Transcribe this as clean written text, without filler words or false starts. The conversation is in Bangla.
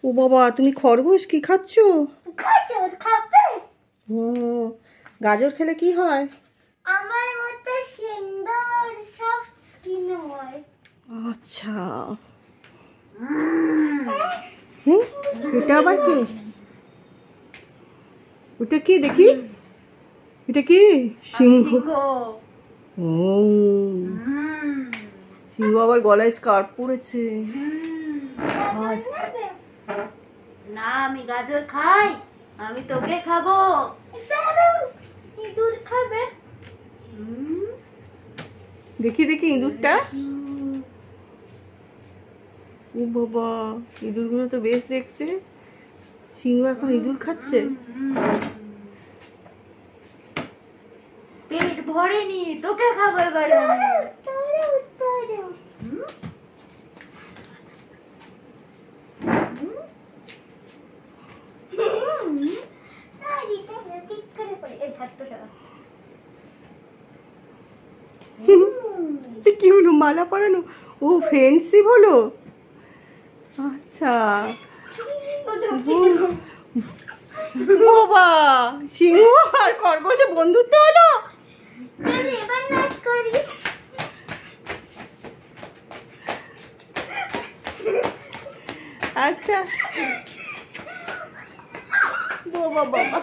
ও বাবা, তুমি খরগোশ কি খাচ্ছ? গাজর খেলে কি হয়? আমার মতে সুন্দর সব স্কিন হয়। আচ্ছা, এটা আবার কি? ওটা কি দেখি? এটা কি? সিংহ। ও, সিংহ আবার গলায় স্কার্ফ পরেছে। না, আমি গাজর খাই, আমি তোকে খাবো। ইঁদুর খাবে? দেখি দেখি ইঁদুরটা। ও বাবা, ইঁদুরগুলো তো বেশ দেখতে। সিংহ এখন ইঁদুর খাচ্ছে। পেট ভরেনি, তোকে খাবো এবারে। কি হলো, মালা পরানো? ও ফ্রেন্ডশিপ হলো। আচ্ছা, বাবা, সিংহ আর খরগোশে বন্ধুত্ব হলো। আচ্ছা, বাবা বাবা।